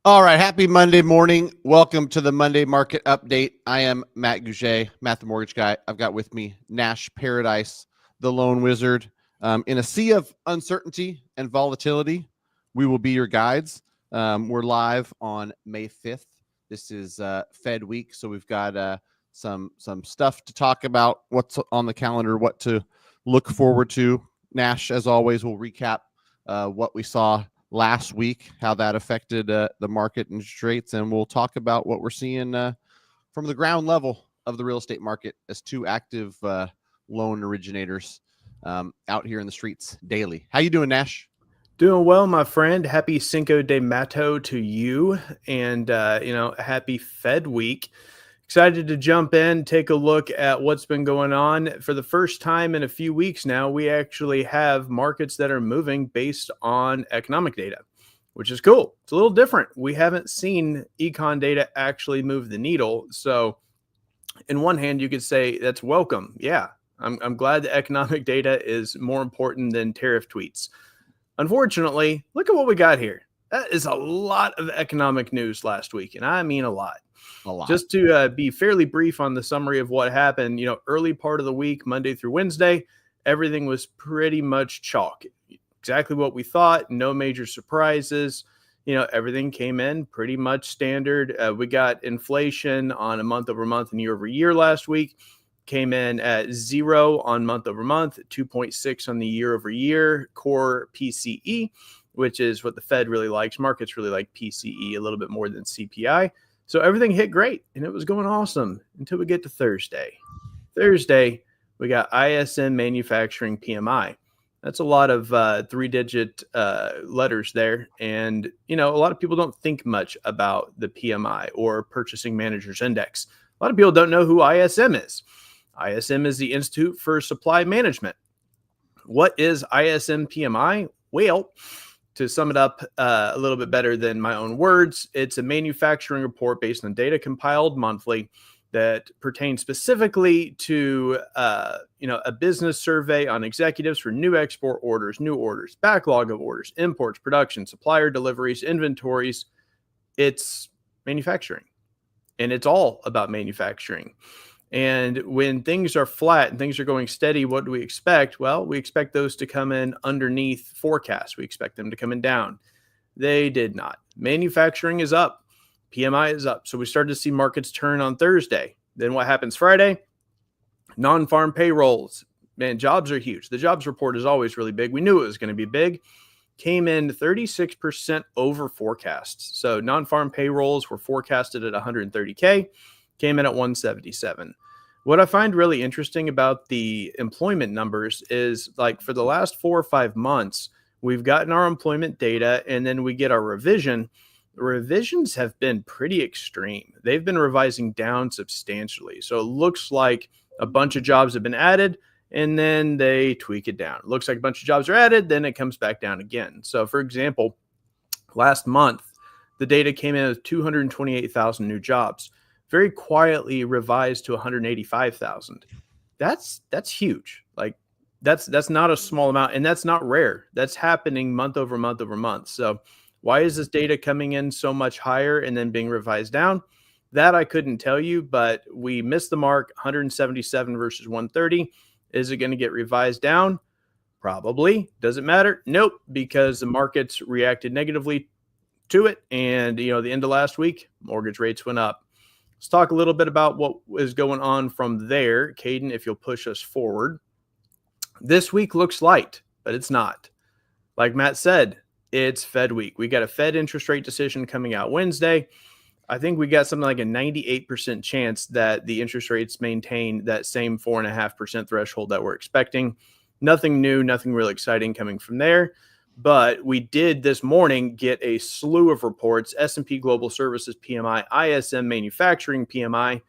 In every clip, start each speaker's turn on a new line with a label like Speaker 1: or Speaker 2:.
Speaker 1: All right. Happy Monday morning. Welcome to the Monday Market Update. I am Matt Gouget, Matt the Mortgage Guy. I've got with me Nash Paradise, the Loan Wizard. In a sea of uncertainty and volatility, we will be your guides. We're live on May 5th. This is Fed week, so we've got some stuff to talk about, what's on the calendar, what to look forward to. Nash, as always, will recap what we saw last week, how that affected the market interest rates, and we'll talk about what we're seeing from the ground level of the real estate market as two active loan originators out here in the streets daily. How you doing, Nash?
Speaker 2: Doing well, my friend. Happy Cinco de Mayo to you, and happy Fed week. Excited to jump in, take a look at what's been going on. For the first time in a few weeks now, we actually have markets that are moving based on economic data, which is cool. It's a little different. We haven't seen econ data actually move the needle. So in one hand, you could say that's welcome. Yeah, I'm glad the economic data is more important than tariff tweets. Unfortunately, look at what we got here. That is a lot of economic news last week, and I mean a lot. Just to be fairly brief on the summary of what happened, early part of the week, Monday through Wednesday, everything was pretty much chalk. Exactly what we thought. No major surprises. Everything came in pretty much standard. We got inflation on a month over month and year over year last week. Came in at 0 on month over month, 2.6 on the year over year core PCE, which is what the Fed really likes. Markets really like PCE a little bit more than CPI. So everything hit great, and it was going awesome until we get to Thursday. Thursday, we got ISM Manufacturing PMI. That's a lot of three-digit letters there. And, a lot of people don't think much about the PMI or Purchasing Managers Index. A lot of people don't know who ISM is. ISM is the Institute for Supply Management. What is ISM PMI? Well, to sum it up a little bit better than my own words, it's a manufacturing report based on data compiled monthly that pertains specifically to a business survey on executives for new export orders, new orders, backlog of orders, imports, production, supplier deliveries, inventories. It's manufacturing, and it's all about manufacturing. And when things are flat and things are going steady, what do we expect? Well, we expect those to come in underneath forecasts. We expect them to come in down. They did not. Manufacturing is up. PMI is up. So we started to see markets turn on Thursday. Then what happens Friday? Non-farm payrolls. Man, jobs are huge. The jobs report is always really big. We knew it was going to be big. Came in 36% over forecasts. So non-farm payrolls were forecasted at 130K. Came in at 177. What I find really interesting about the employment numbers is, like, for the last 4 or 5 months, we've gotten our employment data and then we get our revision. The revisions have been pretty extreme. They've been revising down substantially. So it looks like a bunch of jobs have been added and then they tweak it down. It looks like a bunch of jobs are added, then it comes back down again. So for example, last month, the data came in with 228,000 new jobs. Very quietly revised to 185,000. That's huge. Like that's not a small amount, and that's not rare. That's happening month over month over month. So why is this data coming in so much higher and then being revised down? That I couldn't tell you, but we missed the mark, 177 versus 130. Is it going to get revised down? Probably. Does it matter? Nope, because the markets reacted negatively to it. And, the end of last week, mortgage rates went up. Let's talk a little bit about what is going on from there. Caden, if you'll push us forward. This week looks light, but it's not. Like Matt said, it's Fed week. We got a Fed interest rate decision coming out Wednesday. I think we got something like a 98% chance that the interest rates maintain that same 4.5% threshold that we're expecting. Nothing new, nothing really exciting coming from there. But we did this morning get a slew of reports, S&P Global Services PMI, ISM Manufacturing PMI,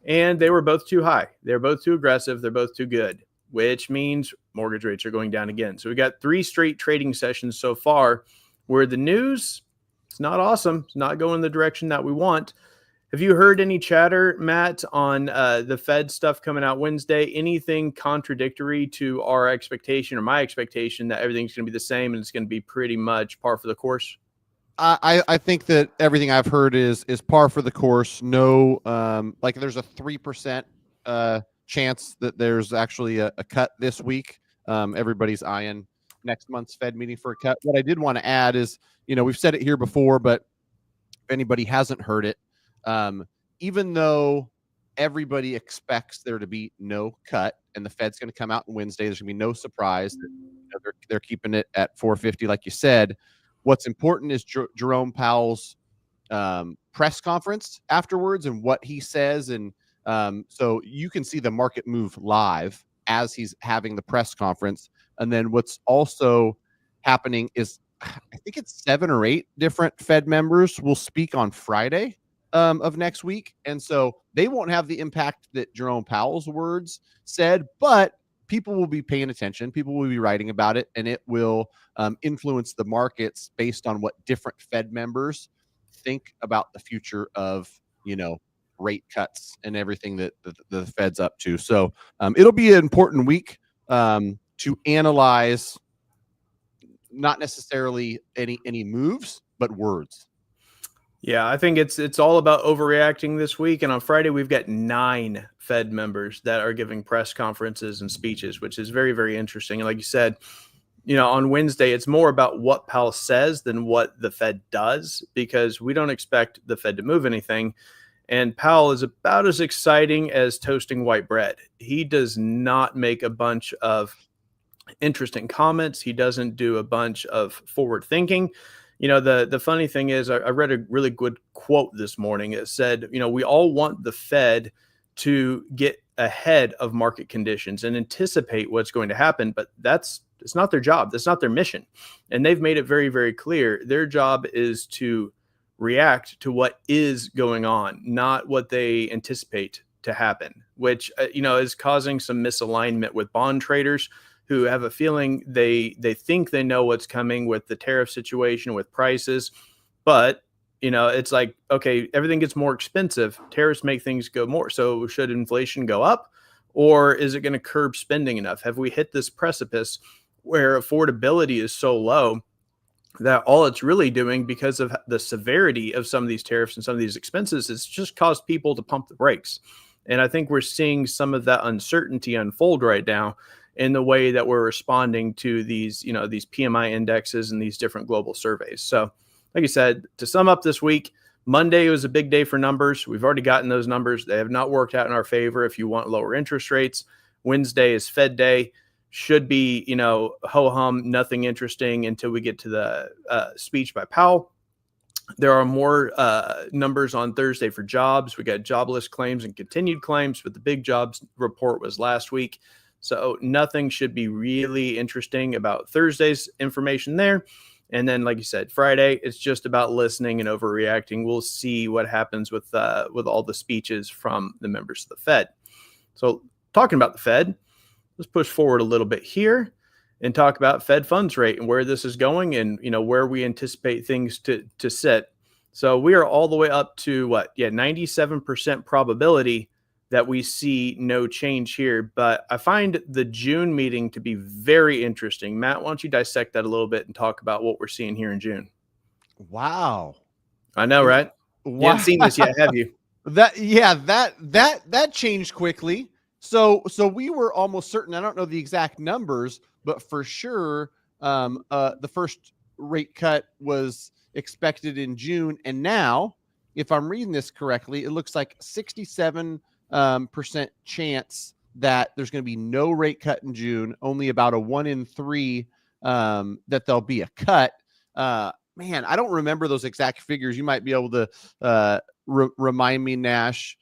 Speaker 2: and they were both too high. They're both too aggressive. They're both too good, which means mortgage rates are going down again. So we got 3 straight trading sessions so far where the news, it's not awesome. It's not going the direction that we want. Have you heard any chatter, Matt, on the Fed stuff coming out Wednesday? Anything contradictory to our expectation or my expectation that everything's going to be the same and it's going to be pretty much par for the course?
Speaker 1: I think that everything I've heard is par for the course. No, like there's a 3% chance that there's actually a cut this week. Everybody's eyeing next month's Fed meeting for a cut. What I did want to add is, we've said it here before, but if anybody hasn't heard it, even though everybody expects there to be no cut and the Fed's going to come out on Wednesday, there's going to be no surprise that they're keeping it at 450, like you said. What's important is Jerome Powell's press conference afterwards and what he says. And so you can see the market move live as he's having the press conference. And then what's also happening is I think it's 7 or 8 different Fed members will speak on Friday of next week. And so they won't have the impact that Jerome Powell's words said, but people will be paying attention. People will be writing about it, and it will influence the markets based on what different Fed members think about the future of, rate cuts and everything that the Fed's up to. So it'll be an important week to analyze, not necessarily any moves, but words.
Speaker 2: Yeah, I think it's all about overreacting this week. And on Friday, we've got 9 Fed members that are giving press conferences and speeches, which is very, very interesting. And like you said, on Wednesday, it's more about what Powell says than what the Fed does, because we don't expect the Fed to move anything. And Powell is about as exciting as toasting white bread. He does not make a bunch of interesting comments. He doesn't do a bunch of forward thinking. The funny thing is I read a really good quote this morning. It said, we all want the Fed to get ahead of market conditions and anticipate what's going to happen, but it's not their job. That's not their mission. And they've made it very, very clear. Their job is to react to what is going on, not what they anticipate to happen, which, is causing some misalignment with bond traders who have a feeling they think they know what's coming with the tariff situation, with prices. But, it's like, okay, everything gets more expensive. Tariffs make things go more. So should inflation go up, or is it going to curb spending enough? Have we hit this precipice where affordability is so low that all it's really doing, because of the severity of some of these tariffs and some of these expenses, is just caused people to pump the brakes? And I think we're seeing some of that uncertainty unfold right now in the way that we're responding to these, these PMI indexes and these different global surveys. So like you said, to sum up this week, Monday was a big day for numbers. We've already gotten those numbers. They have not worked out in our favor if you want lower interest rates. Wednesday is Fed day. Should be, ho-hum, nothing interesting until we get to the speech by Powell. There are more numbers on Thursday for jobs. We got jobless claims and continued claims, but the big jobs report was last week. So nothing should be really interesting about Thursday's information there. And then, like you said, Friday, it's just about listening and overreacting. We'll see what happens with all the speeches from the members of the Fed. So talking about the Fed, let's push forward a little bit here and talk about Fed funds rate and where this is going and, where we anticipate things to sit. So we are all the way up to 97% probability that we see no change here. But I find the June meeting to be very interesting. Matt, why don't you dissect that a little bit and talk about what we're seeing here in June?
Speaker 1: Wow.
Speaker 2: I know, right? You haven't seen this yet, have you?
Speaker 1: that changed quickly. So we were almost certain. I don't know the exact numbers, but for sure, the first rate cut was expected in June, and now, if I'm reading this correctly, it looks like 67% chance that there's going to be no rate cut in June. Only about a 1 in 3 that there'll be a cut. Man, I don't remember those exact figures. You might be able to remind me, Nash.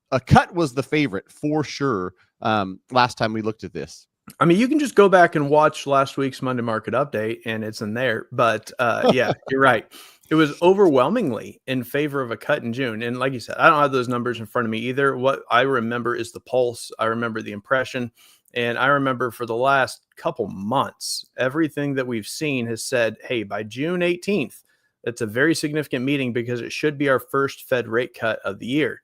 Speaker 1: A cut was the favorite for sure last time we looked at this.
Speaker 2: I mean, you can just go back and watch last week's Monday Market Update, and it's in there. But yeah, you're right. It was overwhelmingly in favor of a cut in June. And like you said, I don't have those numbers in front of me either. What I remember is the pulse. I remember the impression. And I remember for the last couple months, everything that we've seen has said, hey, by June 18th, that's a very significant meeting because it should be our first Fed rate cut of the year.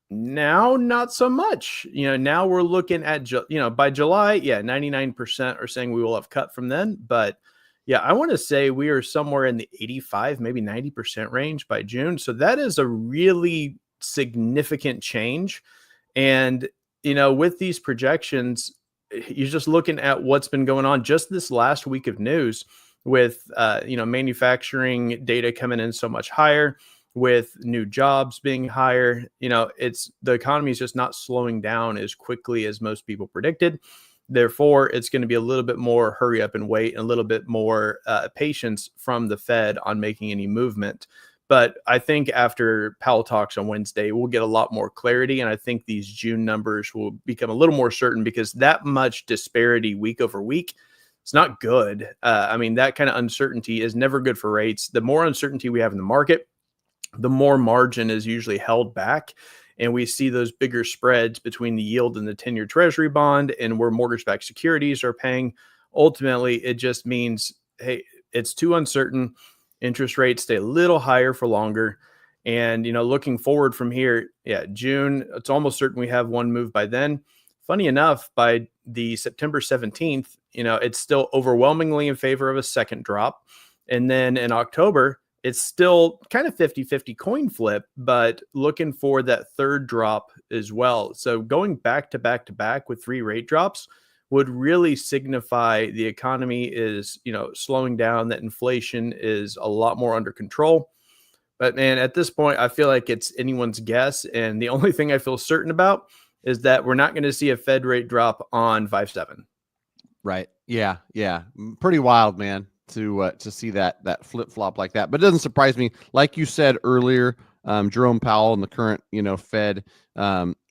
Speaker 2: Now, not so much. Now we're looking at, by July, 99% are saying we will have cut from then. But yeah, I want to say we are somewhere in the 85, maybe 90% range by June. So that is a really significant change. And, with these projections, you're just looking at what's been going on just this last week of news with, manufacturing data coming in so much higher, with new jobs being higher. The economy is just not slowing down as quickly as most people predicted. Therefore, it's going to be a little bit more hurry up and wait and a little bit more patience from the Fed on making any movement. But I think after Powell talks on Wednesday, we'll get a lot more clarity. And I think these June numbers will become a little more certain because that much disparity week over week, it's not good. That kind of uncertainty is never good for rates. The more uncertainty we have in the market, the more margin is usually held back. And we see those bigger spreads between the yield and the 10-year treasury bond and where mortgage-backed securities are paying. Ultimately, it just means, hey, it's too uncertain. Interest rates stay a little higher for longer. And, looking forward from here, June, it's almost certain we have one move by then. Funny enough, by the September 17th, it's still overwhelmingly in favor of a second drop. And then in October, it's still kind of 50-50 coin flip, but looking for that third drop as well. So going back to back to back with 3 rate drops would really signify the economy is, slowing down, that inflation is a lot more under control. But man, at this point, I feel like it's anyone's guess. And the only thing I feel certain about is that we're not going to see a Fed rate drop on 5/7.
Speaker 1: Right. Yeah. Pretty wild, man, to see that flip flop like that. But it doesn't surprise me. Like you said earlier, Jerome Powell and the current, Fed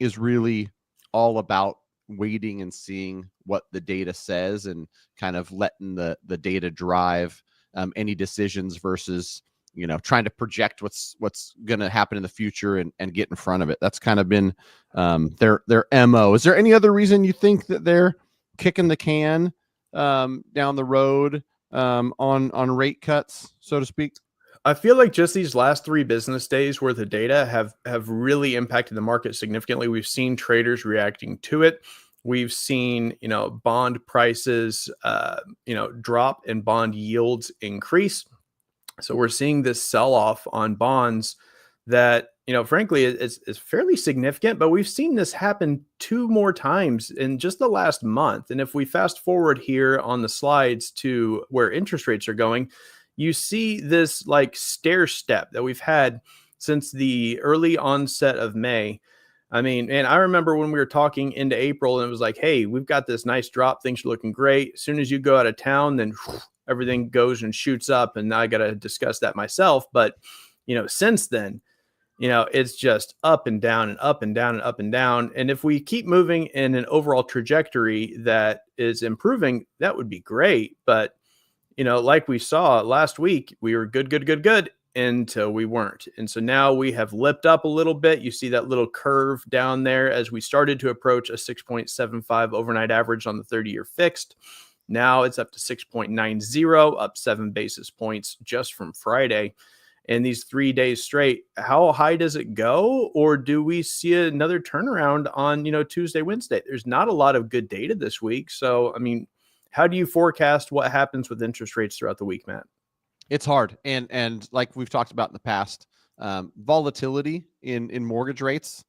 Speaker 1: is really all about waiting and seeing what the data says and kind of letting the data drive any decisions versus, trying to project what's going to happen in the future and get in front of it. That's kind of been their MO. Is there any other reason you think that they're kicking the can down the road on rate cuts, so to speak?
Speaker 2: I feel like just these last 3 business days worth of data have really impacted the market significantly. We've seen traders reacting to it. We've seen, bond prices, drop and bond yields increase. So we're seeing this sell-off on bonds that, frankly, is fairly significant, but we've seen this happen 2 more times in just the last month. And if we fast forward here on the slides to where interest rates are going, you see this like stair step that we've had since the early onset of May. And I remember when we were talking into April and it was like, hey, we've got this nice drop. Things are looking great. As soon as you go out of town, then everything goes and shoots up. And now I got to discuss that myself. But, since then, it's just up and down and up and down and up and down. And if we keep moving in an overall trajectory that is improving, that would be great. But, like we saw last week, we were good until we weren't. And so now we have lipped up a little bit. You see that little curve down there as we started to approach a 6.75 overnight average on the 30-year fixed. Now it's up to 6.90, up 7 basis points just from Friday. And these 3 days straight, how high does it go? Or do we see another turnaround on, Tuesday, Wednesday? There's not a lot of good data this week. So, how do you forecast what happens with interest rates throughout the week, Matt?
Speaker 1: It's hard. And like we've talked about in the past, volatility in mortgage rates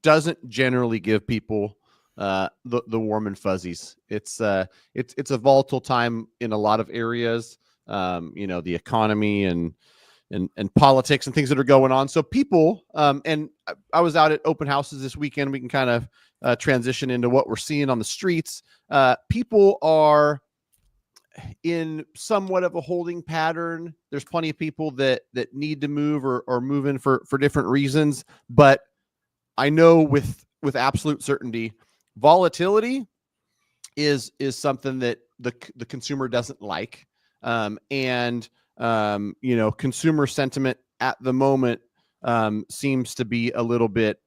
Speaker 1: doesn't generally give people the warm and fuzzies. It's a volatile time in a lot of areas. The economy and politics and things that are going on. So people, and I was out at open houses this weekend. We can kind of transition into what we're seeing on the streets. People are in somewhat of a holding pattern. There's plenty of people that need to move or move in for different reasons. But I know with absolute certainty, volatility is something that the consumer doesn't like. Consumer sentiment at the moment seems to be a little bit,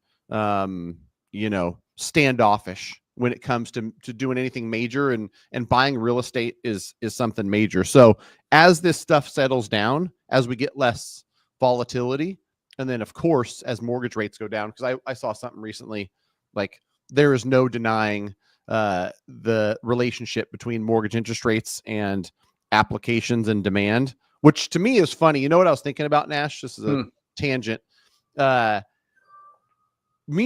Speaker 1: standoffish when it comes to doing anything major, and buying real estate is something major. So as this stuff settles down, as we get less volatility, and then of course, as mortgage rates go down, because I saw something recently, like there is no denying the relationship between mortgage interest rates and applications and demand, which to me is funny. You know what I was thinking about, Nash? This is a tangent. Me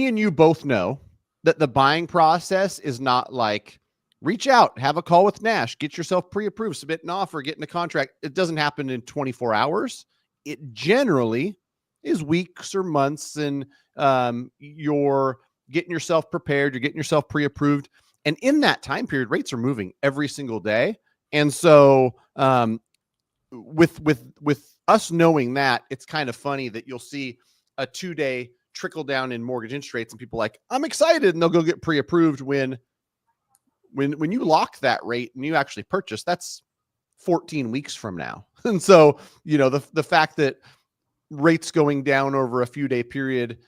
Speaker 1: and you both know that the buying process is not like reach out, have a call with Nash, get yourself pre-approved, submit an offer, get in a contract. It doesn't happen in 24 hours. It generally is weeks or months, and you're getting yourself prepared, you're getting yourself pre-approved. And in that time period, rates are moving every single day. And so with us knowing that, it's kind of funny that you'll see a 2-day trickle down in mortgage interest rates and people like, I'm excited, and they'll go get pre-approved when you lock that rate and you actually purchase, that's 14 weeks from now. And so, the fact that rates going down over a few day period,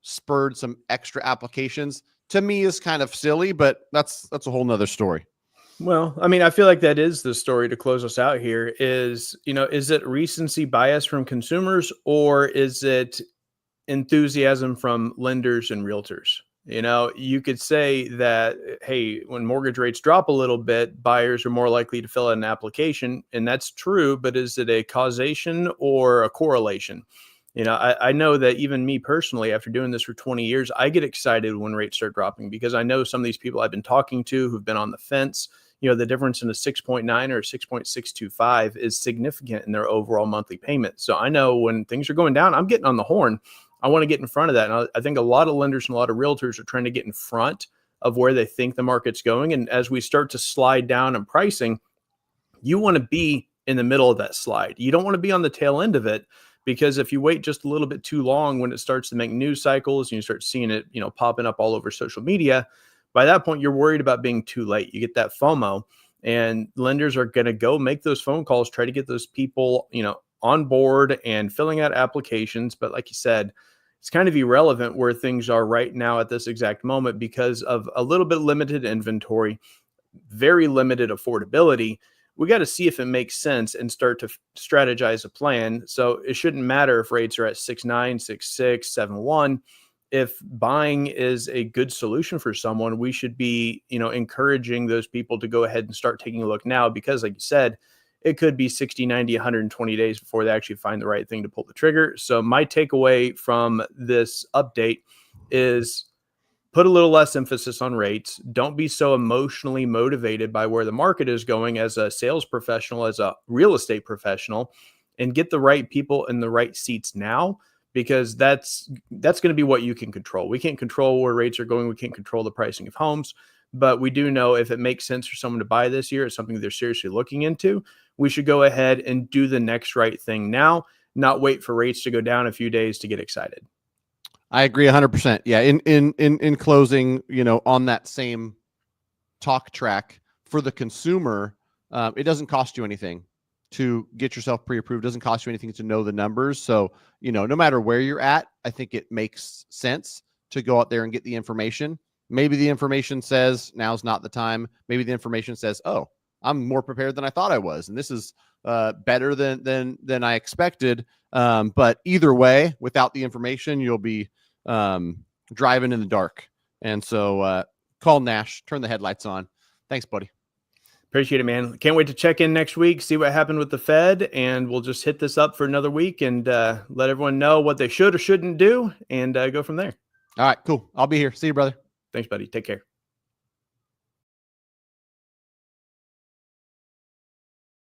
Speaker 1: spurred some extra applications, to me is kind of silly, but that's a whole nother story.
Speaker 2: Well, I mean, I feel like that is the story to close us out here is it recency bias from consumers, or is it enthusiasm from lenders and realtors? You could say that, hey, when mortgage rates drop a little bit, buyers are more likely to fill out an application. And that's true, but is it a causation or a correlation? I know that even me personally, after doing this for 20 years, I get excited when rates start dropping because I know some of these people I've been talking to who've been on the fence. The difference in a 6.9 or 6.625 is significant in their overall monthly payment. So I know when things are going down, I'm getting on the horn. I want to get in front of that. And I think a lot of lenders and a lot of realtors are trying to get in front of where they think the market's going. And as we start to slide down in pricing, you want to be in the middle of that slide. You don't want to be on the tail end of it, because if you wait just a little bit too long, when it starts to make news cycles and you start seeing it, popping up all over social media, by that point, you're worried about being too late. You get that FOMO, and lenders are going to go make those phone calls, try to get those people, on board and filling out applications. But like you said, it's kind of irrelevant where things are right now at this exact moment because of a little bit limited inventory, very limited affordability. We got to see if it makes sense and start to strategize a plan. So it shouldn't matter if rates are at 6.9, 6.6, 7.1. If buying is a good solution for someone, we should be, encouraging those people to go ahead and start taking a look now, because like you said, it could be 60, 90, 120 days before they actually find the right thing to pull the trigger. So my takeaway from this update is put a little less emphasis on rates. Don't be so emotionally motivated by where the market is going as a sales professional, as a real estate professional, and get the right people in the right seats now, because that's going to be what you can control. We can't control where rates are going. We can't control the pricing of homes, but we do know if it makes sense for someone to buy this year, it's something they're seriously looking into, we should go ahead and do the next right thing now, not wait for rates to go down a few days to get excited.
Speaker 1: I agree 100%. Yeah. In closing, on that same talk track, for the consumer, it doesn't cost you anything to get yourself pre-approved. It doesn't cost you anything to know the numbers. So, no matter where you're at, I think it makes sense to go out there and get the information. Maybe the information says now's not the time. Maybe the information says, oh, I'm more prepared than I thought I was, and this is better than I expected. But either way, without the information, you'll be driving in the dark. And so call Nash, turn the headlights on. Thanks, buddy.
Speaker 2: Appreciate it, man. Can't wait to check in next week, see what happened with the Fed, and we'll just hit this up for another week and let everyone know what they should or shouldn't do and go from there.
Speaker 1: All right, cool. I'll be here. See you, brother.
Speaker 2: Thanks, buddy. Take care.